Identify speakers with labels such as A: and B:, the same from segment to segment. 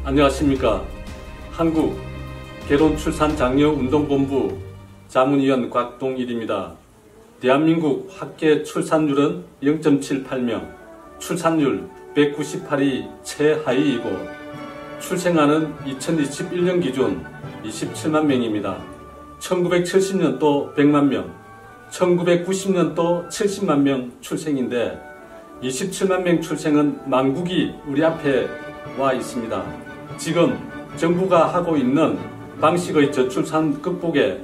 A: 안녕하십니까. 한국 결혼출산장려운동본부 자문위원 곽동일입니다. 대한민국 합계 출산율은 0.78명, 출산율 198위 최하위이고 출생아는 2021년 기준 27만 명입니다. 1970년도 100만 명, 1990년도 70만 명 출생인데 27만 명 출생은 망국이 우리 앞에 와 있습니다. 지금 정부가 하고 있는 방식의 저출산 극복에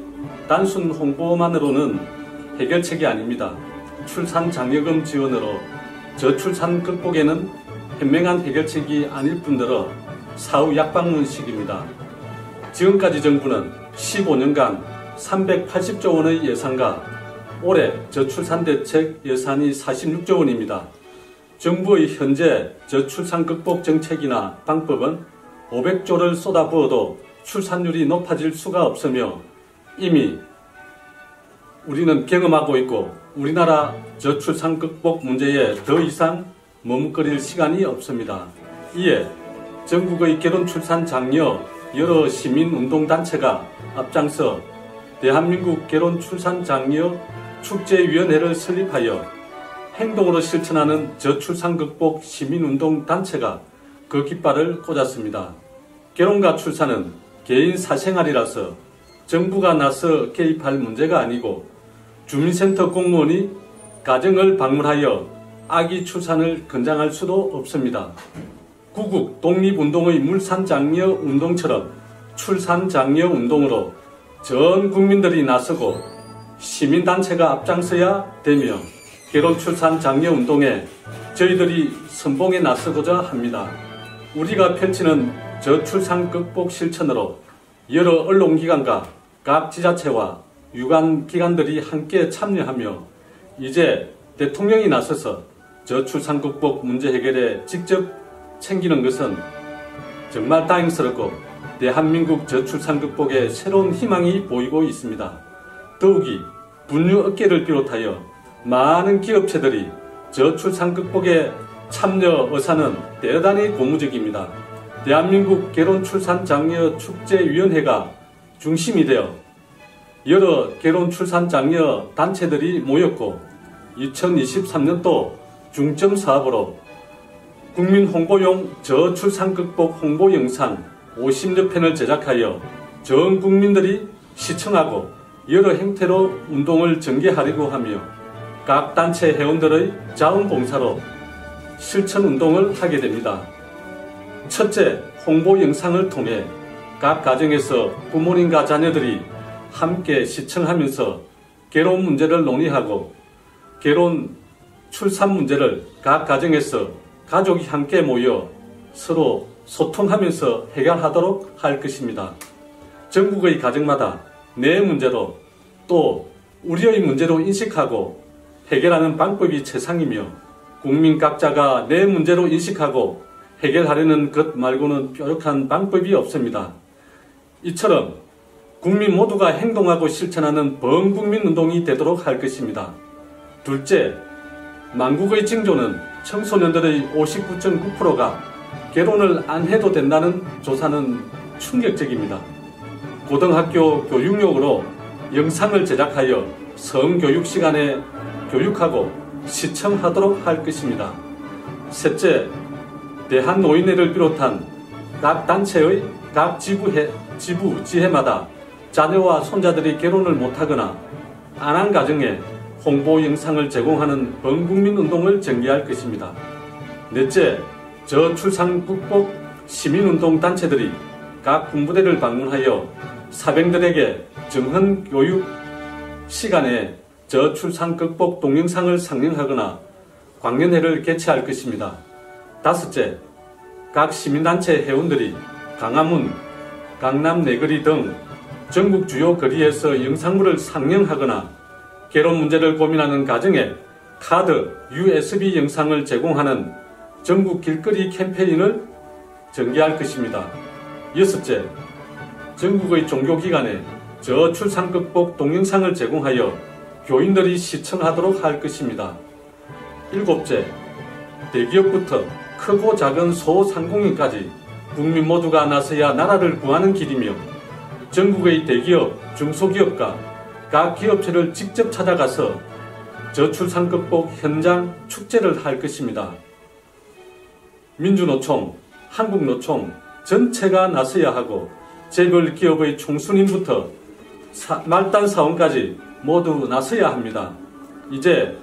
A: 단순 홍보만으로는 해결책이 아닙니다. 출산 장려금 지원으로 저출산 극복에는 현명한 해결책이 아닐 뿐더러 사후 약방문식입니다. 지금까지 정부는 15년간 380조 원의 예산과 올해 저출산 대책 예산이 46조 원입니다. 정부의 현재 저출산 극복 정책이나 방법은 500조를 쏟아부어도 출산율이 높아질 수가 없으며 이미 우리는 경험하고 있고 우리나라 저출산 극복 문제에 더 이상 머뭇거릴 시간이 없습니다. 이에 전국의 결혼출산 장려 여러 시민운동단체가 앞장서 대한민국 결혼출산 장려 축제위원회를 설립하여 행동으로 실천하는 저출산 극복 시민운동단체가 그 깃발을 꽂았습니다. 결혼과 출산은 개인 사생활이라서 정부가 나서 개입할 문제가 아니고 주민센터 공무원이 가정을 방문하여 아기 출산을 권장할 수도 없습니다. 구국 독립운동의 물산장려운동처럼 출산장려운동으로 전 국민들이 나서고 시민단체가 앞장서야 되며 결혼출산장려운동에 저희들이 선봉에 나서고자 합니다. 우리가 펼치는 저출산 극복 실천으로 여러 언론기관과 각 지자체와 유관기관들이 함께 참여하며 이제 대통령이 나서서 저출산 극복 문제 해결에 직접 챙기는 것은 정말 다행스럽고 대한민국 저출산 극복에 새로운 희망이 보이고 있습니다. 더욱이 분유업계를 비롯하여 많은 기업체들이 저출산 극복에 참여 의사는 대단히 고무적입니다. 대한민국 결혼출산장려 축제위원회가 중심이 되어 여러 결혼출산장려 단체들이 모였고 2023년도 중점 사업으로 국민 홍보용 저출산 극복 홍보 영상 50여 편을 제작하여 전 국민들이 시청하고 여러 형태로 운동을 전개하려고 하며 각 단체 회원들의 자원봉사로 실천운동을 하게 됩니다. 첫째, 홍보 영상을 통해 각 가정에서 부모님과 자녀들이 함께 시청하면서 결혼 문제를 논의하고 결혼, 출산 문제를 각 가정에서 가족이 함께 모여 서로 소통하면서 해결하도록 할 것입니다. 전국의 가정마다 내 문제로 또 우리의 문제로 인식하고 해결하는 방법이 최상이며 국민 각자가 내 문제로 인식하고 해결하려는 것 말고는 뾰족한 방법이 없습니다. 이처럼 국민 모두가 행동하고 실천하는 범국민운동이 되도록 할 것입니다. 둘째, 만국의 징조는 청소년들의 59.9%가 결혼을 안 해도 된다는 조사는 충격적입니다. 고등학교 교육용으로 영상을 제작하여 성교육 시간에 교육하고 시청하도록 할 것입니다. 셋째, 대한노인회를 비롯한 각 단체의 각 지부지회마다 자녀와 손자들이 결혼을 못하거나 안 한 가정에 홍보 영상을 제공하는 범국민운동을 전개할 것입니다. 넷째, 저출산 극복 시민운동 단체들이 각 군부대를 방문하여 사병들에게 정헌 교육 시간에 저출산 극복 동영상을 상영하거나 광년회를 개최할 것입니다. 다섯째, 각 시민단체 회원들이 강화문, 강남 내거리 등 전국 주요 거리에서 영상물을 상영하거나 결혼 문제를 고민하는 가정에 카드, USB 영상을 제공하는 전국 길거리 캠페인을 전개할 것입니다. 여섯째, 전국의 종교기관에 저출산 극복 동영상을 제공하여 교인들이 시청하도록 할 것입니다. 일곱째, 대기업부터 크고 작은 소상공인까지 국민 모두가 나서야 나라를 구하는 길이며 전국의 대기업, 중소기업과 각 기업체를 직접 찾아가서 저출산 극복 현장 축제를 할 것입니다. 민주노총, 한국노총 전체가 나서야 하고 재벌 기업의 총수님부터 말단 사원까지 모두 나서야 합니다. 이제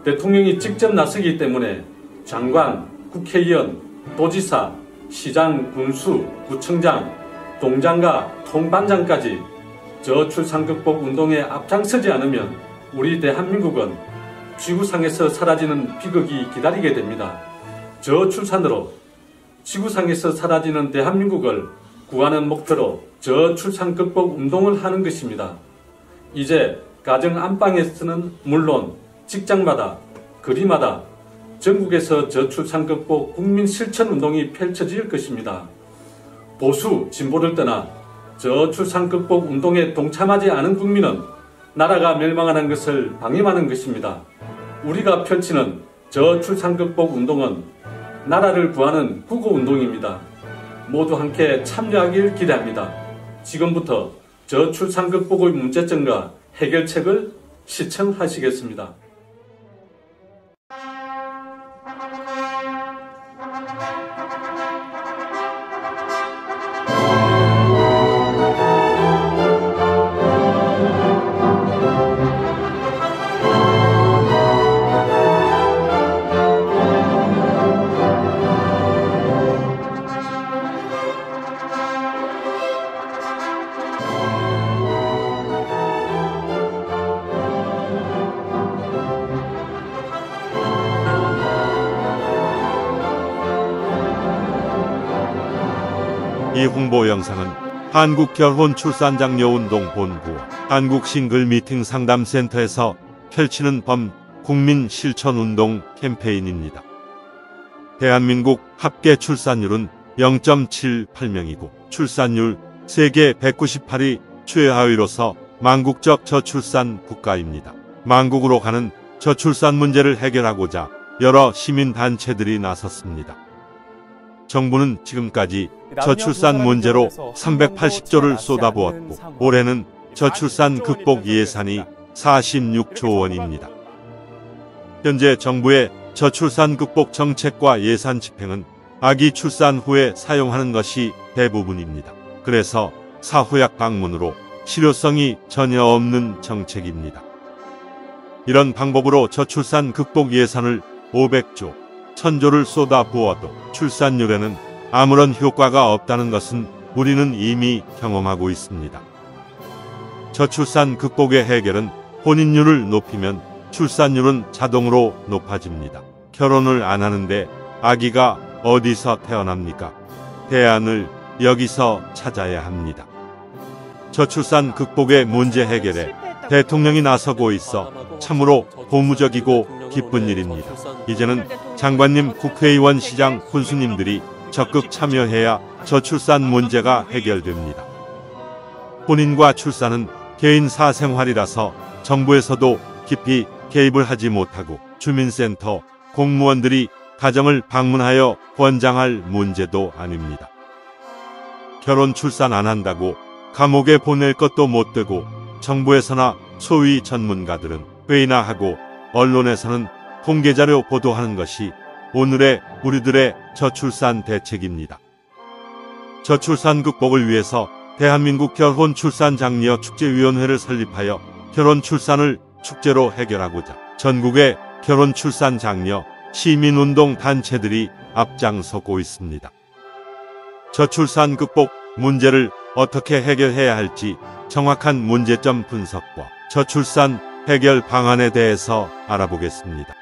A: 대통령이 직접 나서기 때문에 장관, 국회의원, 도지사, 시장, 군수, 구청장, 동장과 통반장까지 저출산 극복 운동에 앞장서지 않으면 우리 대한민국은 지구상에서 사라지는 비극이 기다리게 됩니다. 저출산으로 지구상에서 사라지는 대한민국을 구하는 목표로 저출산 극복 운동을 하는 것입니다. 이제 가정 안방에서는 물론 직장마다, 거리마다 전국에서 저출산 극복 국민 실천 운동이 펼쳐질 것입니다. 보수, 진보를 떠나 저출산 극복 운동에 동참하지 않은 국민은 나라가 멸망하는 것을 방임하는 것입니다. 우리가 펼치는 저출산 극복 운동은 나라를 구하는 구호운동입니다. 모두 함께 참여하길 기대합니다. 지금부터 저출산 극복의 문제점과 해결책을 시청하시겠습니다.
B: 이 홍보 영상은 한국결혼출산장려운동본부와 한국싱글미팅상담센터에서 펼치는 국민 실천운동 캠페인입니다. 대한민국 합계 출산율은 0.78명이고 출산율 세계 198위 최하위로서 망국적 저출산 국가입니다. 망국으로 가는 저출산 문제를 해결하고자 여러 시민단체들이 나섰습니다. 정부는 지금까지 저출산 문제로 380조를 쏟아부었고 올해는 저출산 극복 예산이 46조 원입니다. 현재 정부의 저출산 극복 정책과 예산 집행은 아기 출산 후에 사용하는 것이 대부분입니다. 그래서 사후약 방문으로 실효성이 전혀 없는 정책입니다. 이런 방법으로 저출산 극복 예산을 500조, 1000조를 쏟아부어도 출산율에는 아무런 효과가 없다는 것은 우리는 이미 경험하고 있습니다. 저출산 극복의 해결은 혼인율을 높이면 출산율은 자동으로 높아집니다. 결혼을 안 하는데 아기가 어디서 태어납니까? 대안을 여기서 찾아야 합니다. 저출산 극복의 문제 해결에 대통령이 나서고 있어 참으로 고무적이고 기쁜 일입니다. 이제는 장관님, 국회의원, 시장, 군수님들이 적극 참여해야 저출산 문제가 해결됩니다. 혼인과 출산은 개인 사생활이라서 정부에서도 깊이 개입을 하지 못하고 주민센터, 공무원들이 가정을 방문하여 권장할 문제도 아닙니다. 결혼 출산 안 한다고 감옥에 보낼 것도 못 되고 정부에서나 소위 전문가들은 회의나 하고 언론에서는 통계자료 보도하는 것이 오늘의 우리들의 저출산 대책입니다. 저출산 극복을 위해서 대한민국 결혼출산장려 축제위원회를 설립하여 결혼 출산을 축제로 해결하고자 전국의 결혼출산장려 시민운동 단체들이 앞장서고 있습니다. 저출산 극복 문제를 어떻게 해결해야 할지 정확한 문제점 분석과 저출산 해결 방안에 대해서 알아보겠습니다.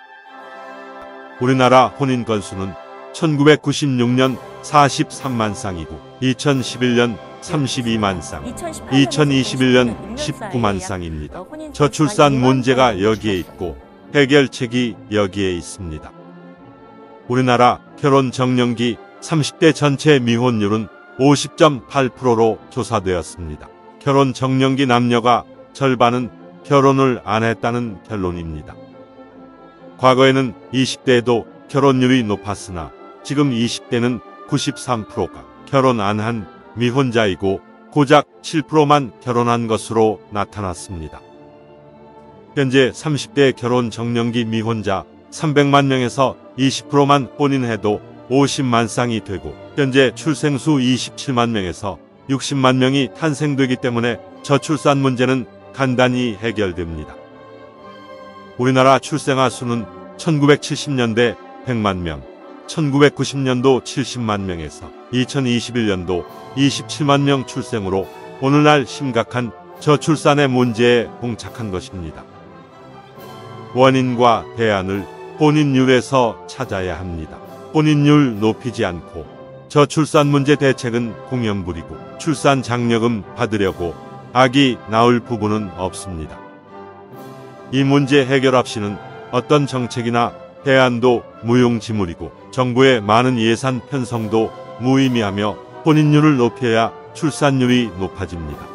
B: 우리나라 혼인 건수는 1996년 43만 쌍이고 2011년 32만 쌍, 2021년 19만 쌍입니다. 저출산 문제가 여기에 있고 해결책이 여기에 있습니다. 우리나라 결혼 정년기 30대 전체 미혼율은 50.8%로 조사되었습니다. 결혼 정년기 남녀가 절반은 결혼을 안 했다는 결론입니다. 과거에는 20대에도 결혼율이 높았으나 지금 20대는 93%가 결혼 안 한 미혼자이고 고작 7%만 결혼한 것으로 나타났습니다. 현재 30대 결혼 정년기 미혼자 300만 명에서 20%만 혼인해도 50만 쌍이 되고 현재 출생수 27만 명에서 60만 명이 탄생되기 때문에 저출산 문제는 간단히 해결됩니다. 우리나라 출생아 수는 1970년대 100만 명, 1990년도 70만 명에서 2021년도 27만 명 출생으로 오늘날 심각한 저출산의 문제에 봉착한 것입니다. 원인과 대안을 혼인율에서 찾아야 합니다. 혼인율 높이지 않고 저출산 문제 대책은 공연부리고 출산 장려금 받으려고 아기 낳을 부부는 없습니다. 이 문제 해결 없이는 어떤 정책이나 대안도 무용지물이고 정부의 많은 예산 편성도 무의미하며 혼인율을 높여야 출산율이 높아집니다.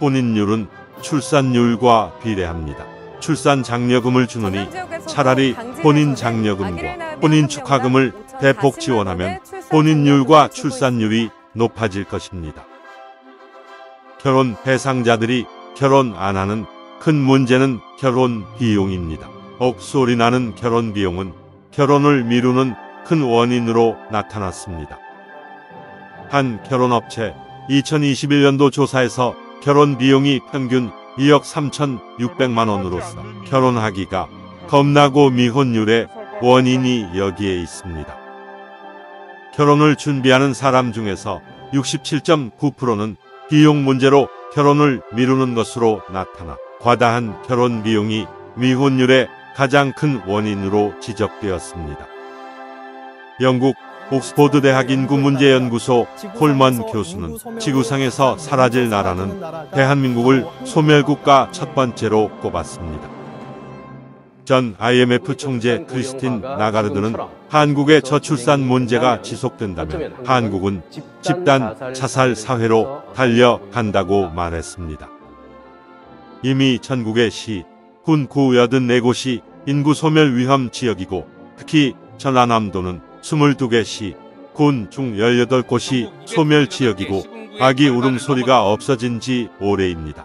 B: 혼인율은 출산율과 비례합니다. 출산 장려금을 주느니 차라리 혼인 장려금과 혼인 축하금을 대폭 지원하면 혼인율과 출산율이 높아질 것입니다. 결혼 대상자들이 결혼 안 하는 큰 문제는 결혼 비용입니다. 억소리 나는 결혼 비용은 결혼을 미루는 큰 원인으로 나타났습니다. 한 결혼업체 2021년도 조사에서 결혼 비용이 평균 2억 3,600만 원으로서 결혼하기가 겁나고 미혼율의 원인이 여기에 있습니다. 결혼을 준비하는 사람 중에서 67.9%는 비용 문제로 결혼을 미루는 것으로 나타나 과다한 결혼 비용이 미혼율의 가장 큰 원인으로 지적되었습니다. 영국 옥스포드 대학 인구문제연구소 콜먼 교수는 지구상에서 사라질 나라는 대한민국을 소멸국가 첫 번째로 꼽았습니다. 전 IMF 총재 크리스틴 나가르드는 한국의 저출산 문제가 지속된다면 한국은 집단 자살 사회로 달려간다고 말했습니다. 이미 전국의 시, 군, 구 84곳이 인구 소멸 위험 지역이고 특히 전라남도는 22개 시, 군 중 18곳이 소멸 지역이고 아기 울음소리가 없어진 지 오래입니다.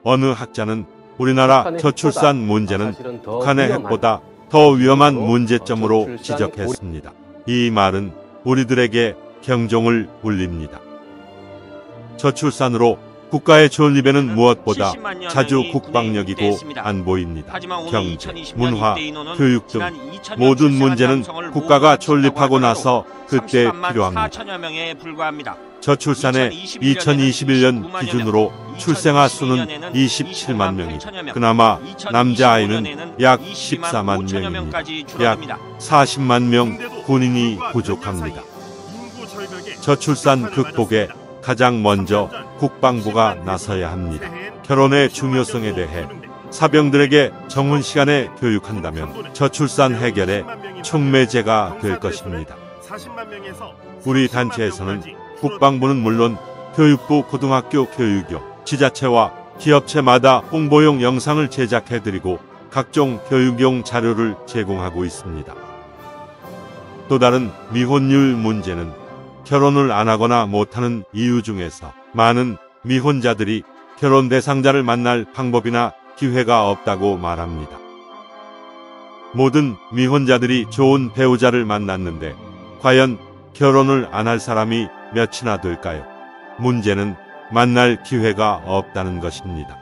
B: 어느 학자는 우리나라 저출산 문제는 북한의 핵보다 더 위험한 문제점으로 지적했습니다. 이 말은 우리들에게 경종을 울립니다. 저출산으로 국가의 존립에는 무엇보다 자주 국방력이고 안보입니다. 경제, 문화, 교육 등 모든 문제는 국가가 존립하고 나서 그때 필요합니다. 저출산의 2021년 기준으로 출생아 수는 27만 명이 그나마 남자아이는 약 14만 명입니다. 약 40만 명 군인이 부족합니다. 저출산 극복에 가장 먼저 국방부가 나서야 합니다. 결혼의 중요성에 대해 사병들에게 정훈 시간에 교육한다면 저출산 해결의 촉매제가 될 것입니다. 우리 단체에서는 국방부는 물론 교육부, 고등학교 교육교, 지자체와 기업체마다 홍보용 영상을 제작해드리고 각종 교육용 자료를 제공하고 있습니다. 또 다른 미혼율 문제는 결혼을 안 하거나 못하는 이유 중에서 많은 미혼자들이 결혼 대상자를 만날 방법이나 기회가 없다고 말합니다. 모든 미혼자들이 좋은 배우자를 만났는데 과연 결혼을 안 할 사람이 몇이나 될까요? 문제는 만날 기회가 없다는 것입니다.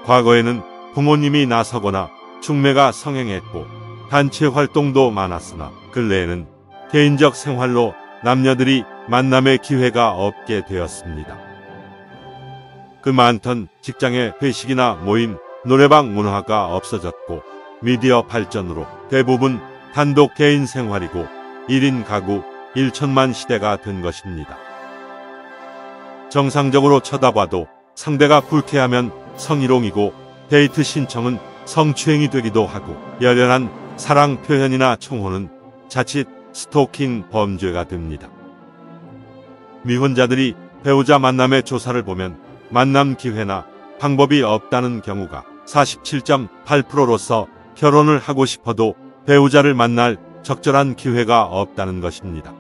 B: 과거에는 부모님이 나서거나 중매가 성행했고 단체 활동도 많았으나 근래에는 개인적 생활로 남녀들이 만남의 기회가 없게 되었습니다. 그 많던 직장의 회식이나 모임, 노래방 문화가 없어졌고 미디어 발전으로 대부분 단독 개인 생활이고 1인 가구 1천만 시대가 된 것입니다. 정상적으로 쳐다봐도 상대가 불쾌하면 성희롱이고 데이트 신청은 성추행이 되기도 하고 열렬한 사랑 표현이나 총혼은 자칫 스토킹 범죄가 됩니다. 미혼자들이 배우자 만남의 조사를 보면 만남 기회나 방법이 없다는 경우가 47.8%로서 결혼을 하고 싶어도 배우자를 만날 적절한 기회가 없다는 것입니다.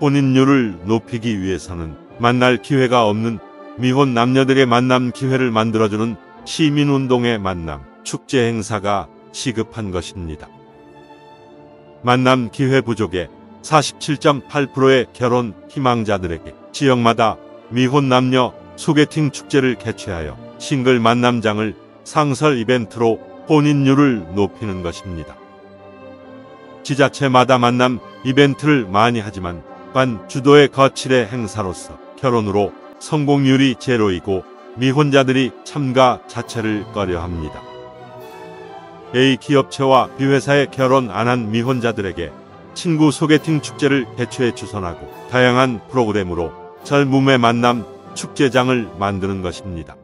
B: 혼인율을 높이기 위해서는 만날 기회가 없는 미혼 남녀들의 만남 기회를 만들어주는 시민운동의 만남, 축제 행사가 시급한 것입니다. 만남 기회 부족의 47.8%의 결혼 희망자들에게 지역마다 미혼 남녀 소개팅 축제를 개최하여 싱글 만남장을 상설 이벤트로 혼인율을 높이는 것입니다. 지자체마다 만남 이벤트를 많이 하지만 관 주도의 거칠의 행사로서 결혼으로 성공률이 제로이고 미혼자들이 참가 자체를 꺼려합니다. A 기업체와 B회사에 결혼 안 한 미혼자들에게 친구 소개팅 축제를 개최해 주선하고 다양한 프로그램으로 젊음의 만남 축제장을 만드는 것입니다.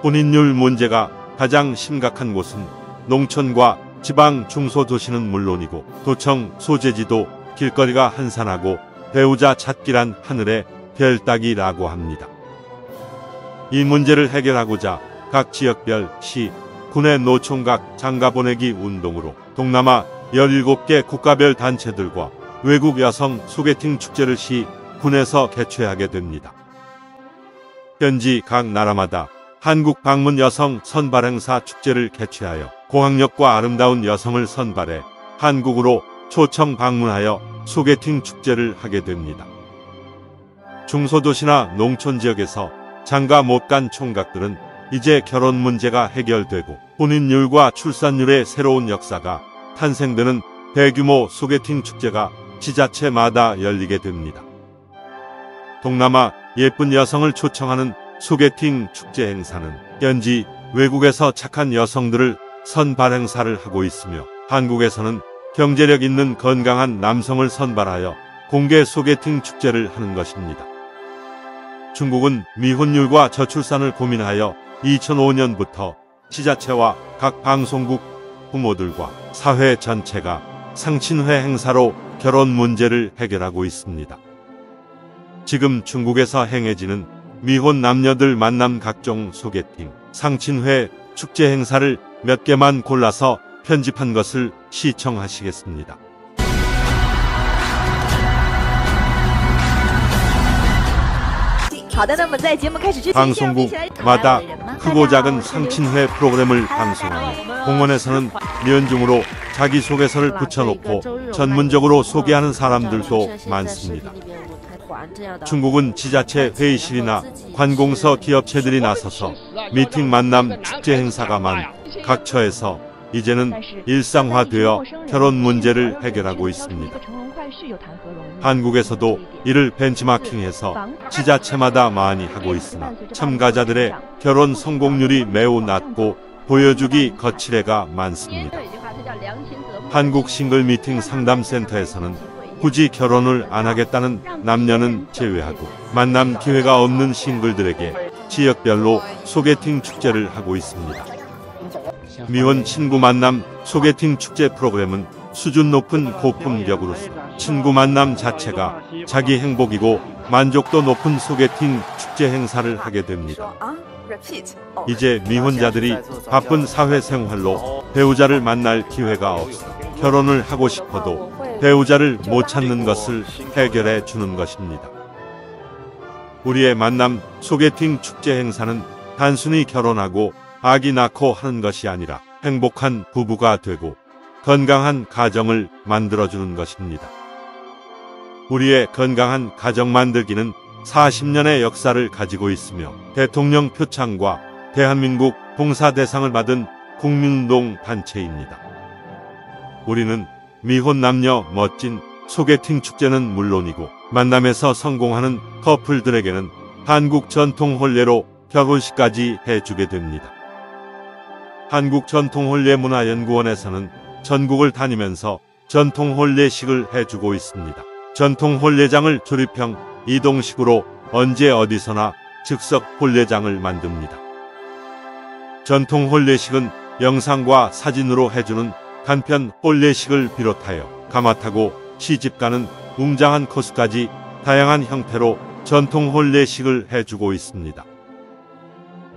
B: 혼인율 문제가 가장 심각한 곳은 농촌과 지방 중소도시는 물론이고 도청 소재지도 길거리가 한산하고 배우자 찾기란 하늘의 별 따기라고 합니다. 이 문제를 해결하고자 각 지역별 시, 군의 노총각 장가보내기 운동으로 동남아 17개 국가별 단체들과 외국 여성 소개팅 축제를 시, 군에서 개최하게 됩니다. 현지 각 나라마다 한국 방문 여성 선발 행사 축제를 개최하여 고학력과 아름다운 여성을 선발해 한국으로 초청 방문하여 소개팅 축제를 하게 됩니다. 중소도시나 농촌 지역에서 장가 못 간 총각들은 이제 결혼 문제가 해결되고 혼인율과 출산율의 새로운 역사가 탄생되는 대규모 소개팅 축제가 지자체마다 열리게 됩니다. 동남아 예쁜 여성을 초청하는 소개팅 축제 행사는 현지 외국에서 착한 여성들을 선발 행사를 하고 있으며 한국에서는 경제력 있는 건강한 남성을 선발하여 공개 소개팅 축제를 하는 것입니다. 중국은 미혼율과 저출산을 고민하여 2005년부터 지자체와 각 방송국 부모들과 사회 전체가 상친회 행사로 결혼 문제를 해결하고 있습니다. 지금 중국에서 행해지는 미혼 남녀들 만남 각종 소개팅, 상친회, 축제 행사를 몇 개만 골라서 편집한 것을 시청하시겠습니다. 방송국마다 크고 작은 상친회 프로그램을 방송하며 공원에서는 면중으로 자기소개서를 붙여놓고 전문적으로 소개하는 사람들도 많습니다. 중국은 지자체 회의실이나 관공서 기업체들이 나서서 미팅 만남 축제 행사가 많은 각 처에서 이제는 일상화되어 결혼 문제를 해결하고 있습니다. 한국에서도 이를 벤치마킹해서 지자체마다 많이 하고 있으나 참가자들의 결혼 성공률이 매우 낮고 보여주기 거칠애가 많습니다. 한국 싱글 미팅 상담센터에서는 굳이 결혼을 안 하겠다는 남녀는 제외하고 만남 기회가 없는 싱글들에게 지역별로 소개팅 축제를 하고 있습니다. 미혼 친구 만남 소개팅 축제 프로그램은 수준 높은 고품격으로서 친구 만남 자체가 자기 행복이고 만족도 높은 소개팅 축제 행사를 하게 됩니다. 이제 미혼자들이 바쁜 사회생활로 배우자를 만날 기회가 없어 결혼을 하고 싶어도 배우자를 못 찾는 것을 해결해 주는 것입니다. 우리의 만남 소개팅 축제 행사는 단순히 결혼하고 아기 낳고 하는 것이 아니라 행복한 부부가 되고 건강한 가정을 만들어주는 것입니다. 우리의 건강한 가정 만들기는 40년의 역사를 가지고 있으며 대통령 표창과 대한민국 봉사대상을 받은 국민운동 단체입니다. 우리는 미혼 남녀 멋진 소개팅 축제는 물론이고 만남에서 성공하는 커플들에게는 한국 전통 혼례로 결혼식까지 해주게 됩니다. 한국전통혼례문화연구원에서는 전국을 다니면서 전통혼례식을 해주고 있습니다. 전통혼례장을 조립형 이동식으로 언제 어디서나 즉석 혼례장을 만듭니다. 전통혼례식은 영상과 사진으로 해주는 간편 혼례식을 비롯하여 가마타고 시집가는 웅장한 코스까지 다양한 형태로 전통혼례식을 해주고 있습니다.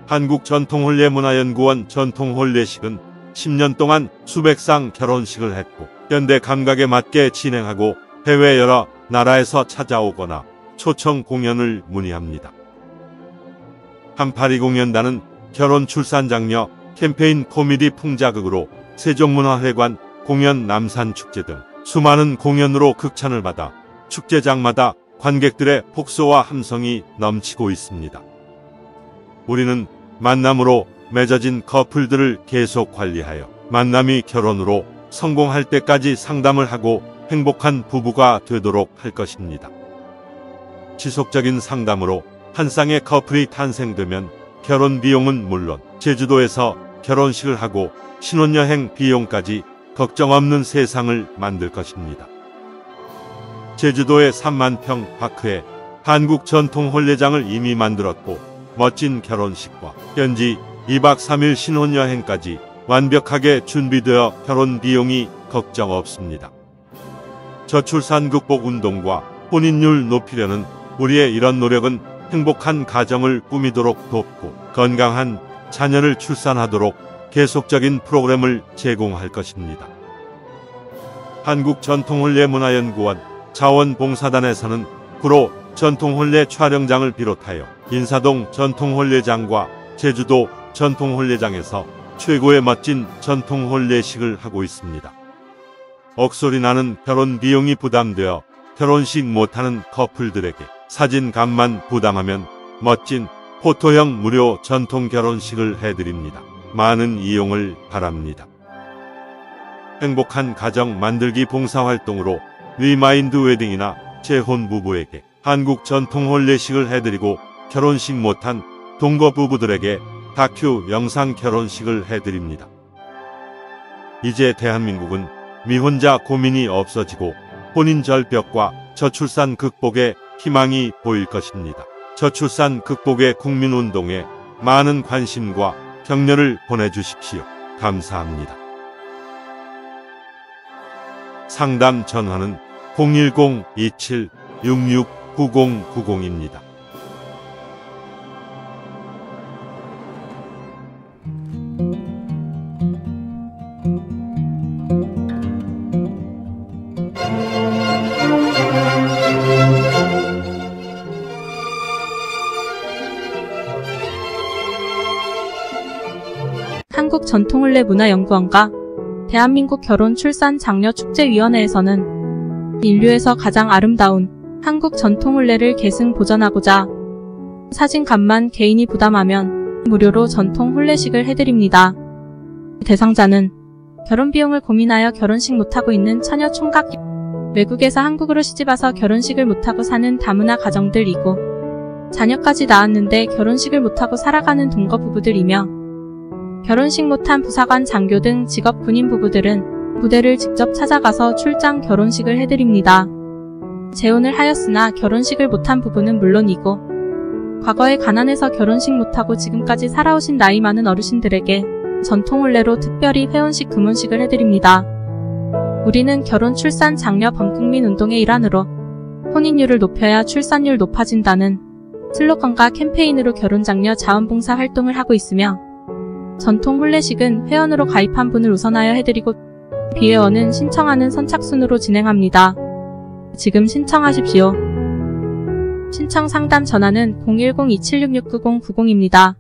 B: 한국전통혼례문화연구원 전통혼례식은 10년 동안 수백 상 결혼식을 했고 현대 감각에 맞게 진행하고 해외 여러 나라에서 찾아오거나 초청 공연을 문의합니다. 3820연단은 결혼 출산 장려 캠페인 코미디 풍자극으로 세종문화회관 공연 남산축제 등 수많은 공연으로 극찬을 받아 축제장마다 관객들의 폭소와 함성이 넘치고 있습니다. 우리는 만남으로 맺어진 커플들을 계속 관리하여 만남이 결혼으로 성공할 때까지 상담을 하고 행복한 부부가 되도록 할 것입니다. 지속적인 상담으로 한 쌍의 커플이 탄생되면 결혼 비용은 물론 제주도에서 결혼식을 하고 신혼여행 비용까지 걱정 없는 세상을 만들 것입니다. 제주도의 3만 평 파크에 한국 전통婚礼장을 이미 만들었고 멋진 결혼식과 현지 2박 3일 신혼여행까지 완벽하게 준비되어 결혼 비용이 걱정 없습니다. 저출산 극복 운동과 혼인율 높이려는 우리의 이런 노력은 행복한 가정을 꾸미도록 돕고 건강한 자녀를 출산하도록 계속적인 프로그램을 제공할 것입니다. 한국전통혼례문화연구원 자원봉사단에서는 구로 전통혼례 촬영장을 비롯하여 인사동 전통혼례장과 제주도 전통혼례장에서 최고의 멋진 전통혼례식을 하고 있습니다. 억소리 나는 결혼 비용이 부담되어 결혼식 못하는 커플들에게 사진값만 부담하면 멋진 포토형 무료 전통 결혼식을 해드립니다. 많은 이용을 바랍니다. 행복한 가정 만들기 봉사활동으로 리마인드 웨딩이나 재혼 부부에게 한국 전통 혼례식을 해드리고 결혼식 못한 동거 부부들에게 다큐 영상 결혼식을 해드립니다. 이제 대한민국은 미혼자 고민이 없어지고 혼인 절벽과 저출산 극복에 희망이 보일 것입니다. 저출산 극복의 국민운동에 많은 관심과 격려를 보내주십시오. 감사합니다. 상담 전화는 010-2766-9090입니다.
C: 한국전통혼례문화연구원과 대한민국 결혼 출산 장려축제위원회에서는 인류에서 가장 아름다운 한국 전통혼례를 계승 보존하고자 사진값만 개인이 부담하면 무료로 전통 혼례식을 해드립니다. 대상자는 결혼비용을 고민하여 결혼식 못하고 있는 처녀 총각, 외국에서 한국으로 시집와서 결혼식을 못하고 사는 다문화 가정들이고 자녀까지 낳았는데 결혼식을 못하고 살아가는 동거 부부들이며 결혼식 못한 부사관, 장교 등 직업 군인 부부들은 부대를 직접 찾아가서 출장 결혼식을 해드립니다. 재혼을 하였으나 결혼식을 못한 부부는 물론이고 과거에 가난해서 결혼식 못하고 지금까지 살아오신 나이 많은 어르신들에게 전통혼례로 특별히 회혼식, 금혼식을 해드립니다. 우리는 결혼 출산 장려 범국민 운동의 일환으로 혼인율을 높여야 출산율 높아진다는 슬로건과 캠페인으로 결혼장려 자원봉사 활동을 하고 있으며 전통 혼례식은 회원으로 가입한 분을 우선하여 해드리고 비회원은 신청하는 선착순으로 진행합니다. 지금 신청하십시오. 신청 상담 전화는 010-2766-9090입니다.